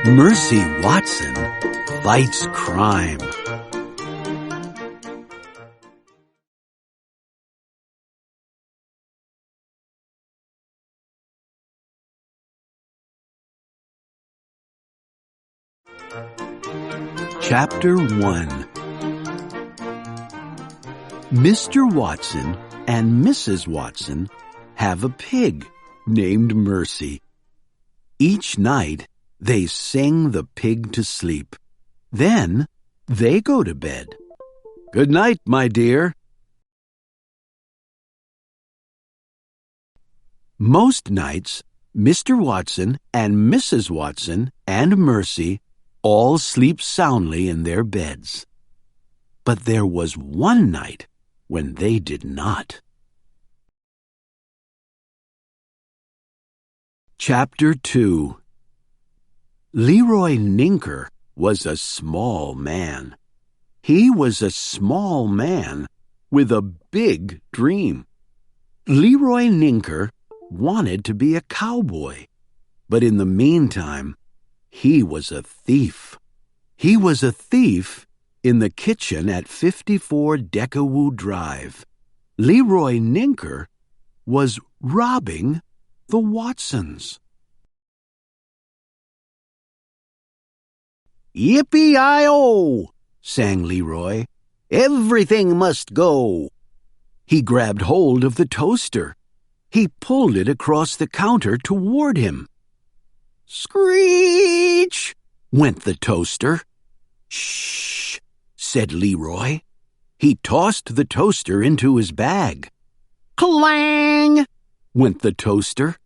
Mercy Watson fights crime. Chapter 1. Mr. Watson and Mrs. Watson have a pig named Mercy. Each night, they sing the pig to sleep. Then, they go to bed. Good night, my dear. Most nights, Mr. Watson and Mrs. Watson and Mercy all sleep soundly in their beds. But there was one night when they did not. Chapter 2. Leroy Ninker was a small man. He was a small man with a big dream. Leroy Ninker wanted to be a cowboy, but in the meantime, he was a thief. He was a thief in the kitchen at 54 Decawoo Drive. Leroy Ninker was robbing the Watsons. "Yippee-i-oh!" sang Leroy. "Everything must go." He grabbed hold of the toaster. He pulled it across the counter toward him. "Screeeeeech!" went the toaster. "Shh!" said Leroy. He tossed the toaster into his bag. "Clang!" went the toaster.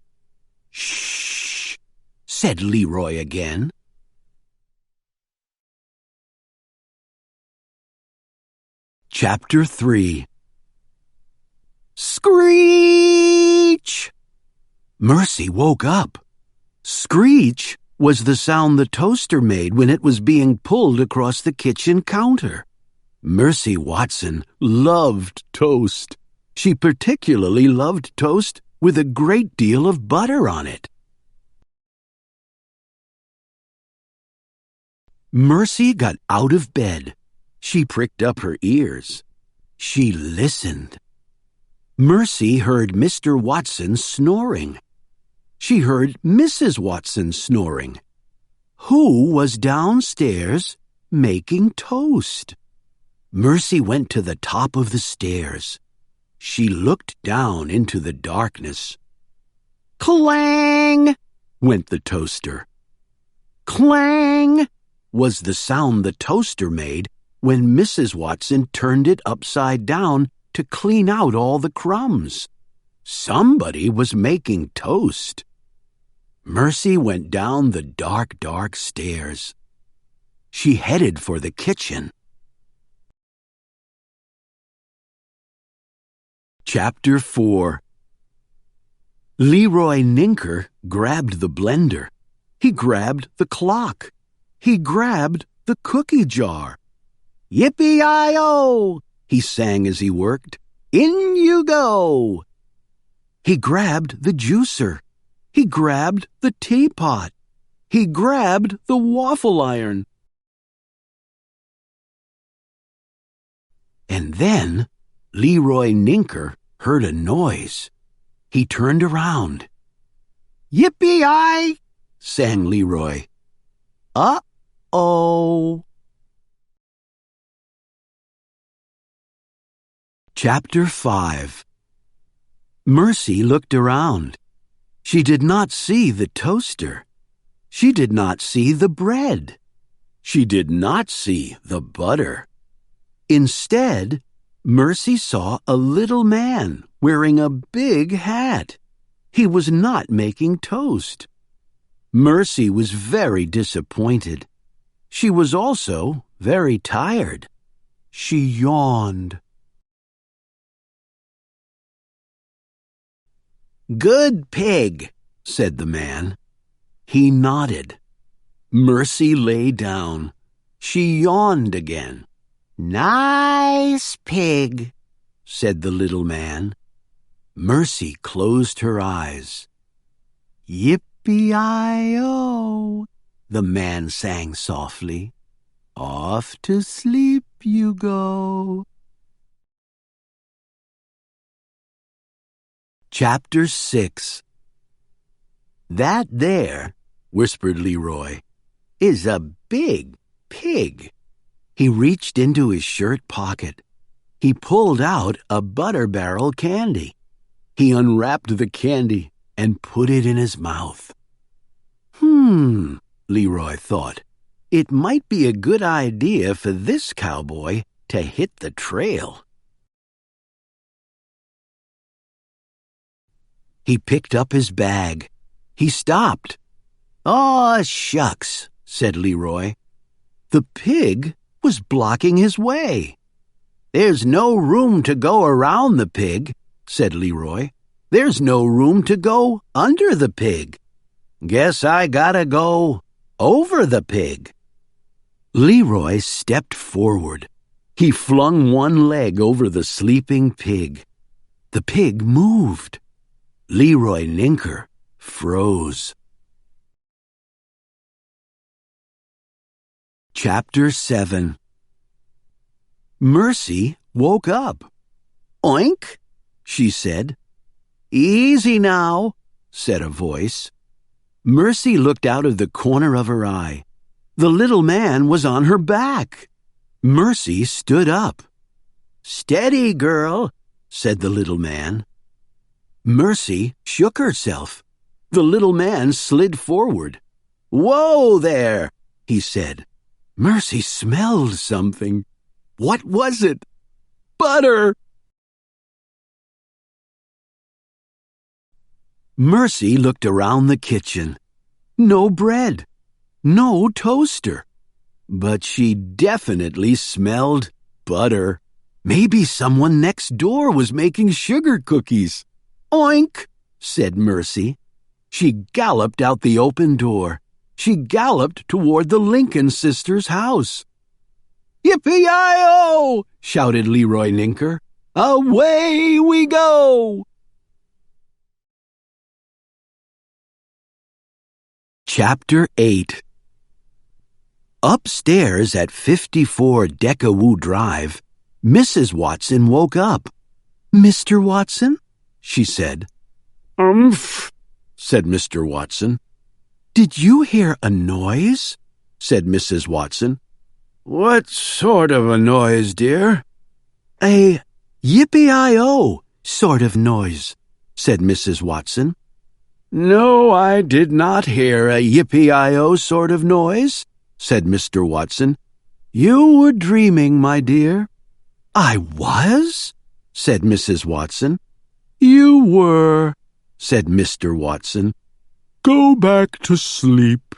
"Shh!" said Leroy again. Chapter 3. Screeeeech! Mercy woke up. Screech was the sound the toaster made when it was being pulled across the kitchen counter. Mercy Watson loved toast. She particularly loved toast with a great deal of butter on it. Mercy got out of bed. She pricked up her ears. She listened. Mercy heard Mr. Watson snoring. She heard Mrs. Watson snoring. Who was downstairs making toast? Mercy went to the top of the stairs. She looked down into the darkness. Clang! went the toaster. Clang! was the sound the toaster made when Mrs. Watson turned it upside down to clean out all the crumbs. Somebody was making toast. Mercy went down the dark, dark stairs. She headed for the kitchen. Chapter 4. Leroy Ninker grabbed the blender. He grabbed the clock. He grabbed the cookie jar. "Yippee-i-oh!" he sang as he worked. "In you go!" He grabbed the juicer. He grabbed the teapot. He grabbed the waffle iron. And then Leroy Ninker heard a noise. He turned around. "Yippee-i!" sang Leroy. Uh-oh! Chapter 5. Mercy looked around. She did not see the toaster. She did not see the bread. She did not see the butter. Instead, Mercy saw a little man wearing a big hat. He was not making toast. Mercy was very disappointed. She was also very tired. She yawned. "Good pig," said the man. He nodded. Mercy lay down. She yawned again. "Nice pig," said the little man. Mercy closed her eyes. "Yippee-i-oh!" the man sang softly. Off to sleep you go. Chapter 6. That there, whispered Leroy, is a big pig. He reached into his shirt pocket. He pulled out a butter barrel candy. He unwrapped the candy and put it in his mouth. Leroy thought. It might be a good idea for this cowboy to hit the trail. He picked up his bag. He stopped. "Aw, shucks," said Leroy. The pig was blocking his way. "There's no room to go around the pig," said Leroy. "There's no room to go under the pig. Guess I gotta go over the pig." Leroy stepped forward. He flung one leg over the sleeping pig. The pig moved. Leroy Ninker froze. Chapter 7. Mercy woke up. "Oink," she said. "Easy now," said a voice. Mercy looked out of the corner of her eye. The little man was on her back. Mercy stood up. "Steady, girl," said the little man. Mercy shook herself. The little man slid forward. "Whoa there," he said. Mercy smelled something. What was it? Butter! Mercy looked around the kitchen. No bread. No toaster. But she definitely smelled butter. Maybe someone next door was making sugar cookies. "Oink," said Mercy. She galloped out the open door. She galloped toward the Lincoln sisters' house. "Yippee-yi-oh!" shouted Leroy Ninker. "Away we go!" Chapter 8. Upstairs at 54 Deckawoo Drive, Mrs. Watson woke up. "Mr. Watson?" she said. "Umph," said Mr. Watson. "Did you hear a noise?" said Mrs. Watson. "What sort of a noise, dear?" "A yippee-yi-oh sort of noise," said Mrs. Watson. "No, I did not hear a yippee-yi-oh sort of noise," said Mr. Watson. "You were dreaming, my dear." "I was?" said Mrs. Watson. "You were," said Mr. Watson. "Go back to sleep."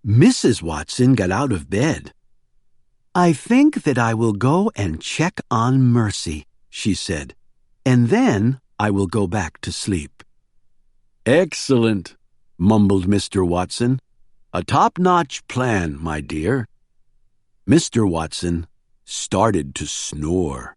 Mrs. Watson got out of bed. "I think that I will go and check on Mercy," she said, "and then I will go back to sleep." "Excellent," mumbled Mr. Watson. "A top-notch plan, my dear." Mr. Watson started to snore.